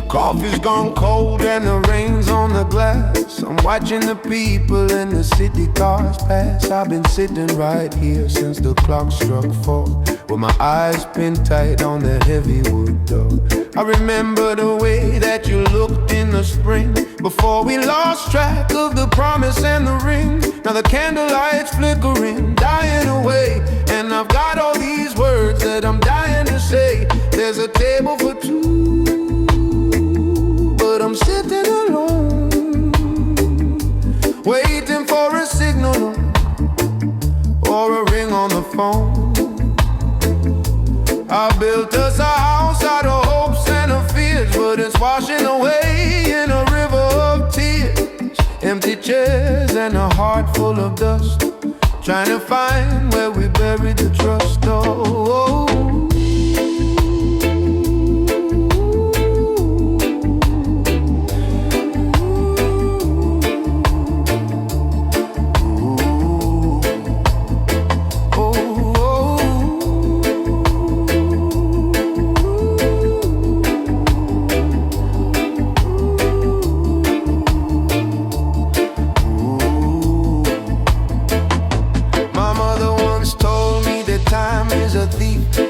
The coffee's gone cold and the rain's on the glass. I'm watching the people in the city cars pass. I've been sitting right here since the clock struck 4, with my eyes pinned tight on the heavy wood door. I remember the way that you looked in the spring, before we lost track of the promise and the ring. Now the candlelight's flickering, dying away, and I've got all these words that I'm dying to say. There's a table for two, but I'm sitting alone, waiting for a signal or a ring on the phone. I built us a house out of hopes and of fears, but it's washing away in a river of tears. Empty chairs and a heart full of dust, trying to find where we buried the trust. Oh,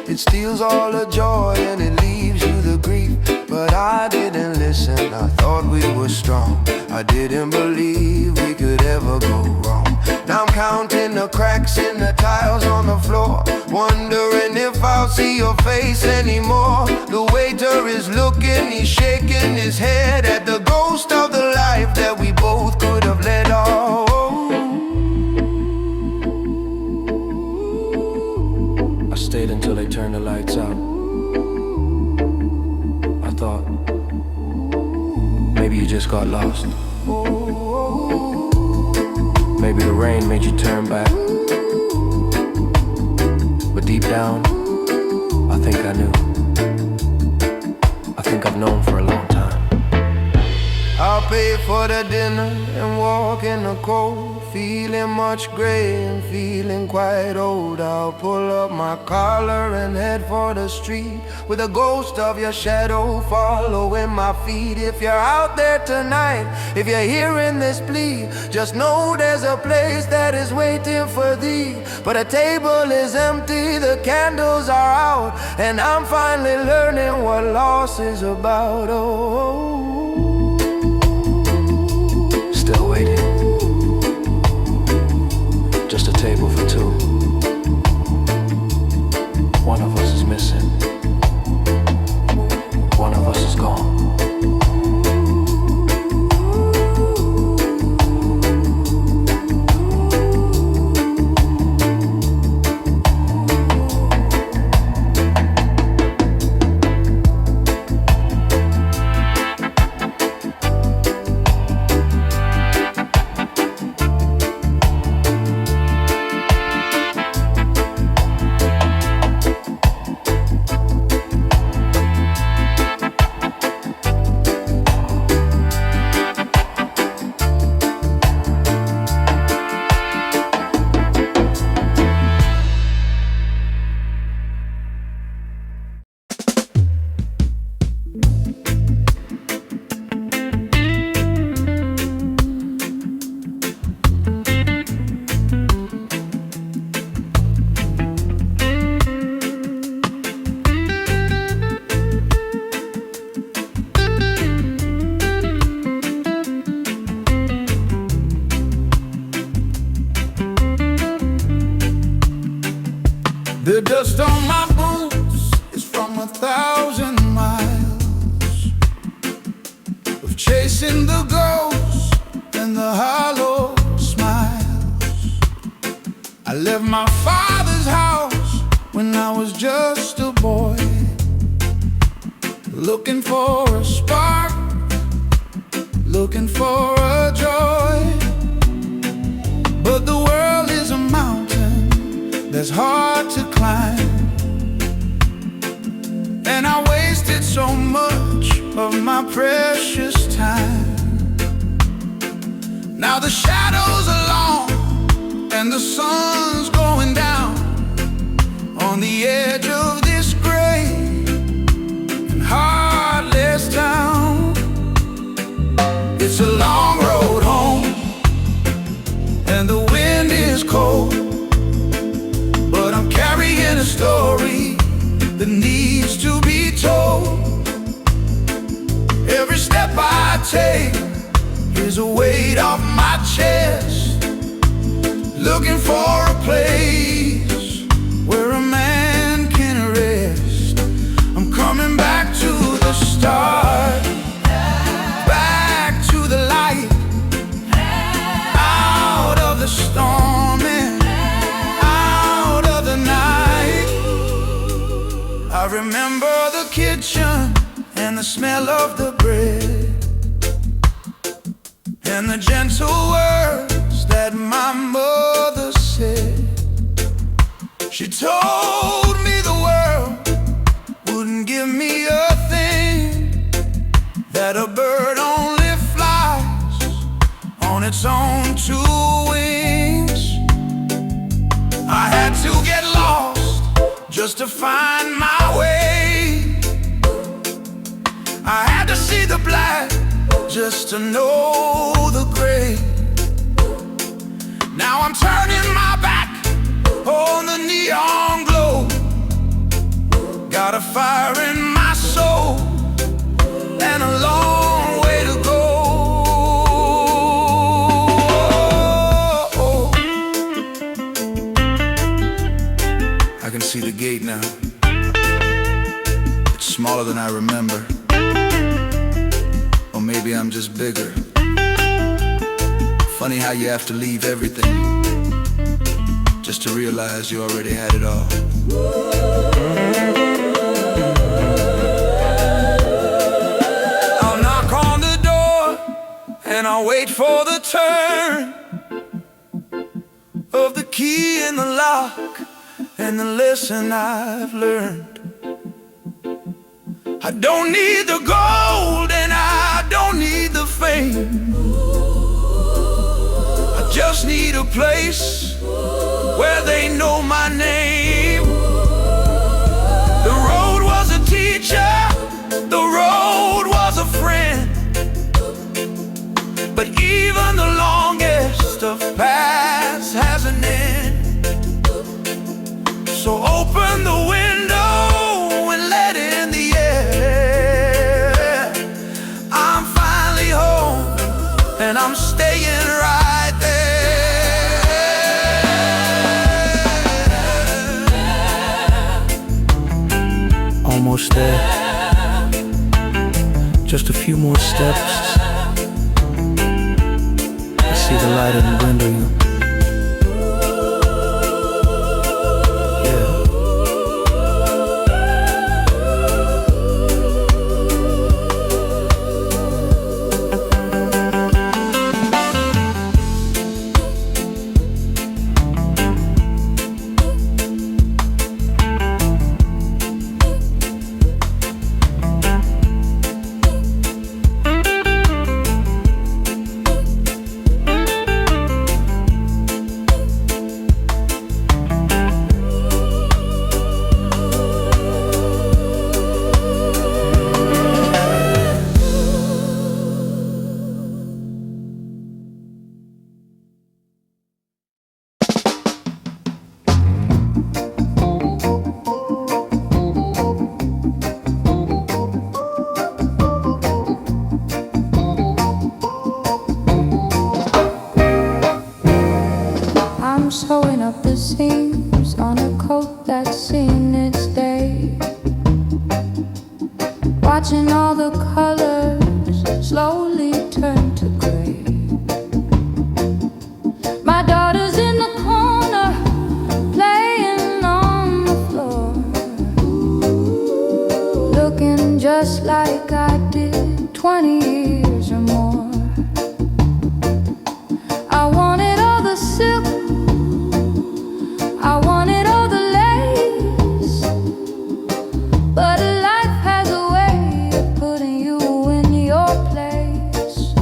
it steals all the joy and it leaves you the grief. But I didn't listen, I thought we were strong. I didn't believe we could ever go wrong. Now I'm counting the cracks in the tiles on the floor, wondering if I'll see your face anymore. The waiter is looking, he's shaking his head at the ghost of the life that we both could have led. Oh, stayed until they turned the lights out. I thought maybe you just got lost. Maybe the rain made you turn back. But deep down, I think I knew. I think I've known for a long time. I'll pay for the dinner and walk in the cold, feeling much gray and feeling quite old. I'll pull up my collar and head for the street, with a ghost of your shadow following my feet. If you're out there tonight, if you're hearing this plea, just know there's a place that is waiting for thee. But the table is empty, the candles are out, and I'm finally learning what loss is about. Oh, still waiting. Just a table for two. One of us is missing. One of us is gone. the dust on my boots is from 1,000 miles of chasing the ghosts and the hollow smiles. I left my father's house when I was just a boy, looking for a spark, looking for a joy. But the world is a mountain that's hard to climb, and I wasted so much of my precious time. Now the shadows are long and the sun's going down on the edge of this gray and heartless town. take is a weight off my chest, looking for a place where a man can rest. I'm coming back to the start, back to the light, out of the storm and out of the night. I remember the kitchen and the smell of the bread, and the gentle words that my mother said. She told me the world wouldn't give me a thing, that a bird only flies on its own two wings. I had to get lost just to find my way. I had to see the black just to know the gray. Now I'm turning my back on the neon glow, got a fire in my soul and a long way to go. I can see the gate now. It's smaller than I remember. Or maybe I'm just bigger. Funny how you have to leave everything just to realize you already had it all. I'll knock on the door and I'll wait for the turn of the key in the lock and the lesson I've learned. I don't need the gold and I don't need the fame. I just need a place where they know my name. The road was a teacher, the road was a friend, but even the longest of paths has an end. So open the window and let in the air. I'm finally home and I'm staying right there. Almost there. Just a few more steps. I see the light in the window. Sewing up the seams on a coat that's seen its day, watching all the colors slowly turn to gray. My daughter's in the corner playing on the floor, looking just like I did 20 years or more. I wanted all the silk, I wanted all the lace, but life has a way of putting you in your place.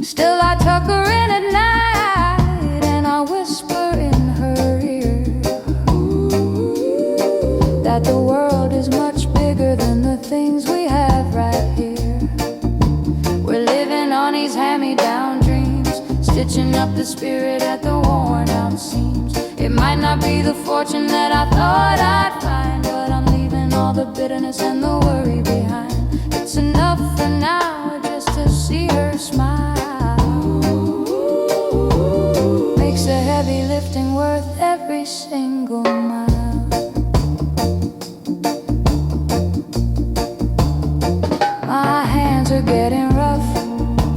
Still I tuck her in at night and I whisper in her ear that the world is much bigger than the things we have right here. We're living on these hand-me-down dreams, stitching up the spirit at the worn-out seams. It might not be the fortune that I thought I'd find, but I'm leaving all the bitterness and the worry behind. It's enough for now just to single mile. My hands are getting rough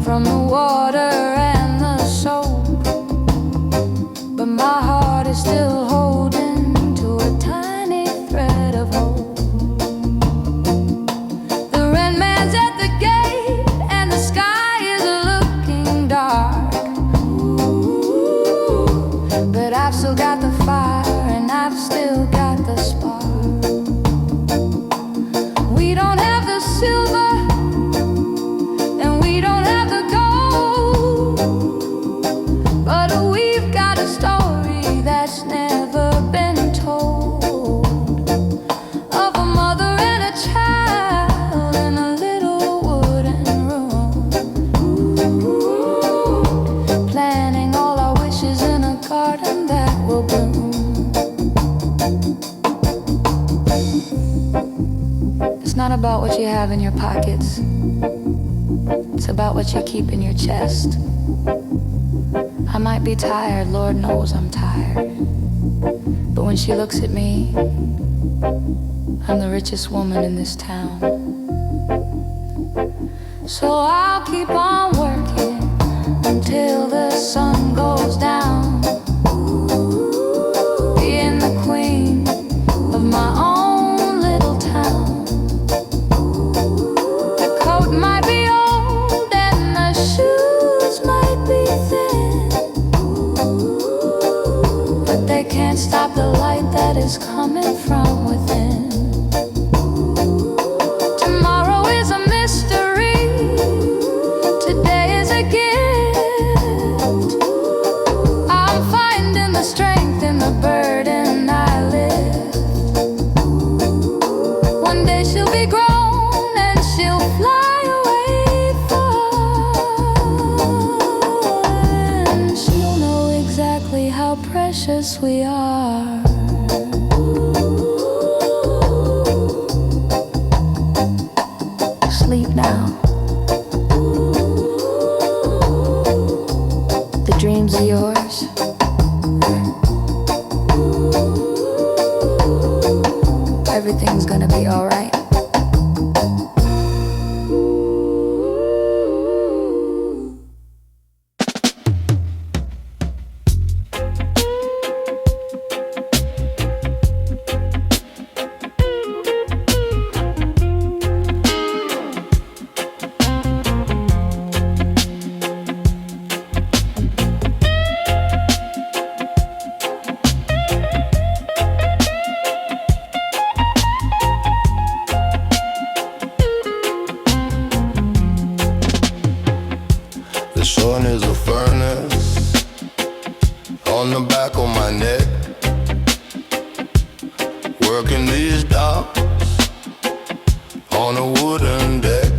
from the water and the soap, but my heart is still holding to a tiny thread of hope. The red man's at the gate and the sky is looking dark, but I've still got the fire and I've still got the spark. We don't have the silver and we don't have the gold, but we've got a story that's never been told, of a mother and a child in a little wooden room, planning all our wishes in a garden that will bloom. It's not about what you have in your pockets, it's about what you keep in your chest. I might be tired, Lord knows I'm tired, but when she looks at me, I'm the richest woman in this town. So I'll keep on working until the sun goes down, being the queen of my own little town. The coat might be old and the shoes might be thin, but they can't stop the light that is coming from within. Tomorrow is a mystery, today is a gift. I'm finding the strength in the burden I lift. One day she'll be grown and she'll fly away far, and she'll know exactly how precious we are. Sleep now. The dreams are yours. Everything's gonna be alright. The sun is a furnace on the back of my neck, working these docks on a wooden deck.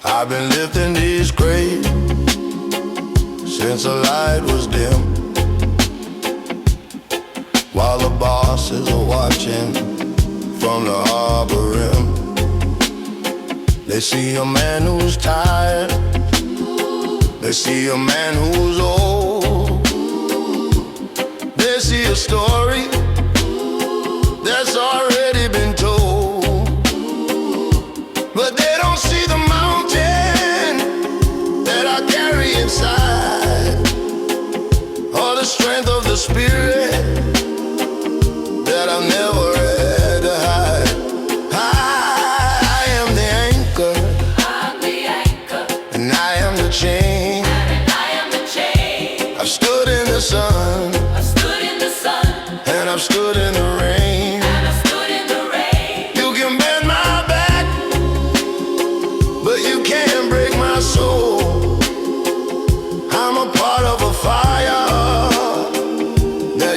I've been lifting these crates since the light was dim, while the bosses are watching from the harbor rim. They see a man who's tired, they see a man who's old, they see a story that's already been told, but they don't see the mountain that I carry inside, or the strength of the spirit that I've never had to hide. I am the anchor, I'm the anchor, and I am the chain. and I am the chain. I've stood in the sun, I've stood in the sun, and I've stood in the rain. and I've stood in the rain. You can bend my back, but you can't break my soul. I'm a part of a fire that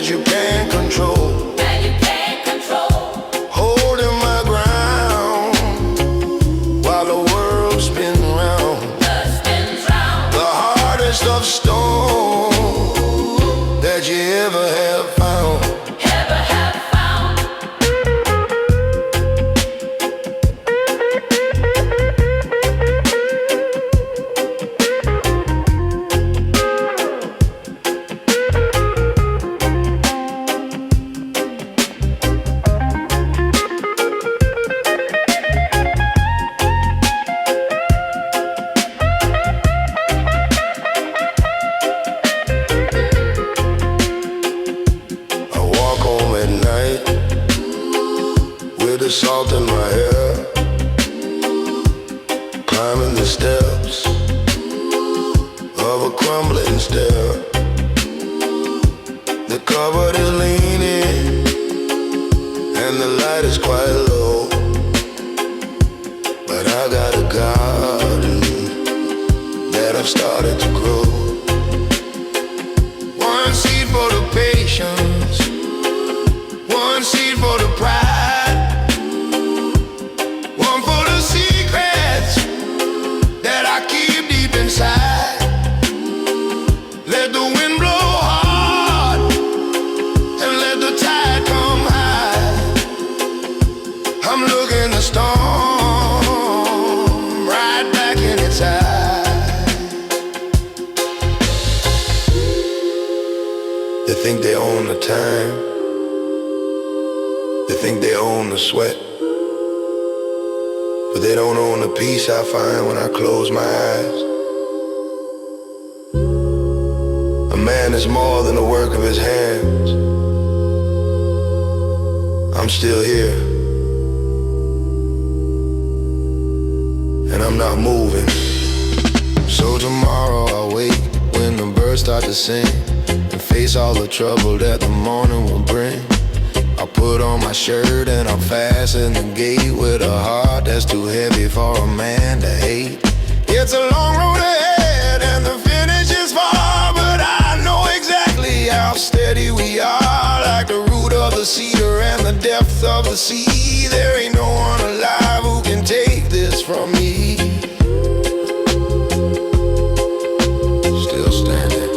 steps of a crumbling stair. The cupboard is leaning and the light is quite low, but I got a garden that I've started to grow. One seed for the patience, one seed for the pride, one for the secrets that I keep deep inside. Let the wind blow hard and let the tide come high. I'm looking the storm right back in its eye. They think they own the time, they think they own the sweat, but they don't own the peace I find when I close my eyes. A man is more than the work of his hands. I'm still here, and I'm not moving. So tomorrow I'll wake when the birds start to sing and face all the trouble that the morning will bring. I'll put on my shirt and I'll fasten the gate with a heart that's too heavy for a man to hate. It's a long road ahead and the finish is far, but I know exactly how steady we are. Like the root of the cedar and the depth of the sea, there ain't no one alive who can take this from me. Still standing.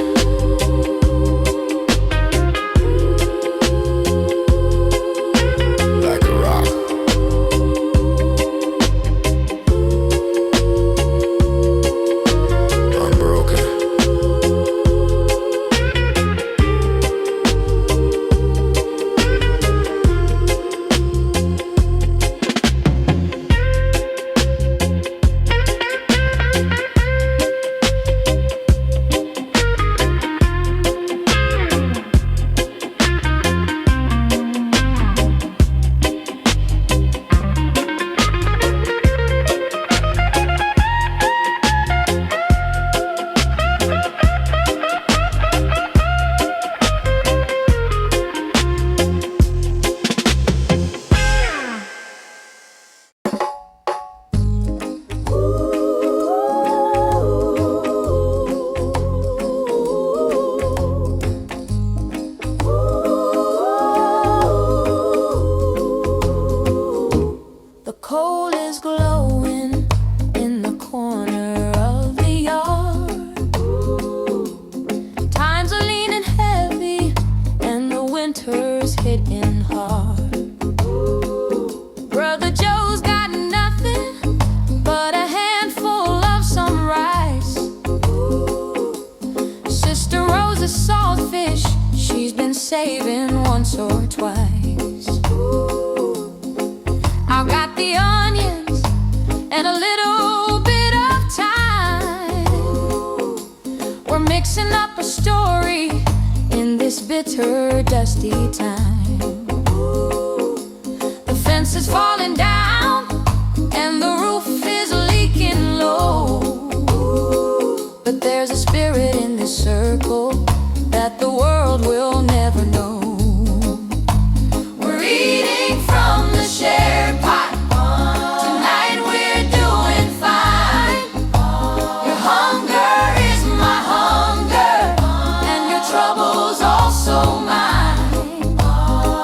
Saving once or twice. I've got the onions and a little bit of time. We're mixing up a story in this bitter, dusty time. The fence is falling down and the roof is leaking low, but there's a spirit in this circle that the world will never know. We're eating from the shared pot. Tonight we're doing fine. Your hunger is my hunger, and your trouble's also mine.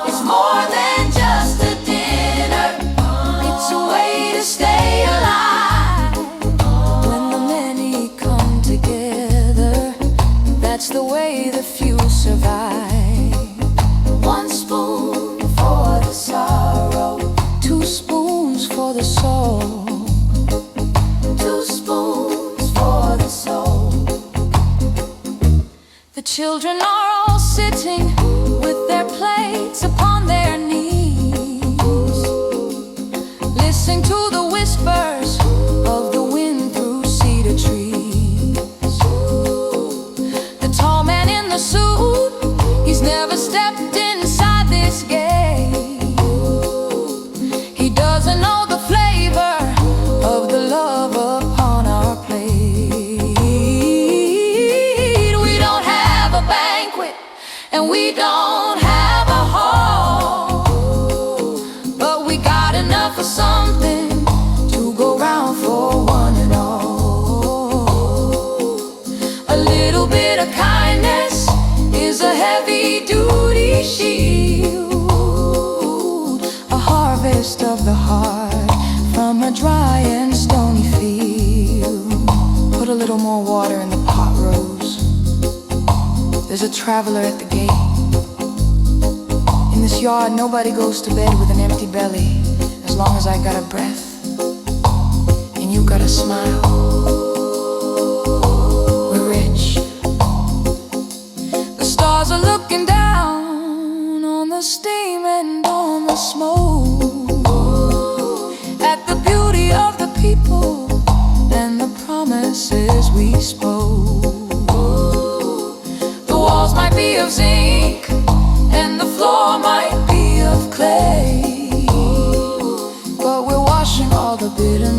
It's more than just a dinner, it's a way to stay alive. When the many come together, that's the way the few survive. One spoon for the sorrow, 2 spoons for the soul, 2 spoons for the soul. The children are all sitting with their plates upon their knees, listening to the whispers of the wind through cedar trees. The tall man in the suit, he's never stepped inside this gate. He doesn't know the flavor of the love upon our dry and stony field. Put a little more water in the pot rose. There's a traveler at the gate. In this yard, nobody goes to bed with an empty belly. As long as I got a breath and you got a smile, we're rich. The stars are looking down on the steam and on the smoke, at the beauty of the people and the promises we spoke. The walls might be of zinc and the floor might be of clay, but we're washing all the bitterness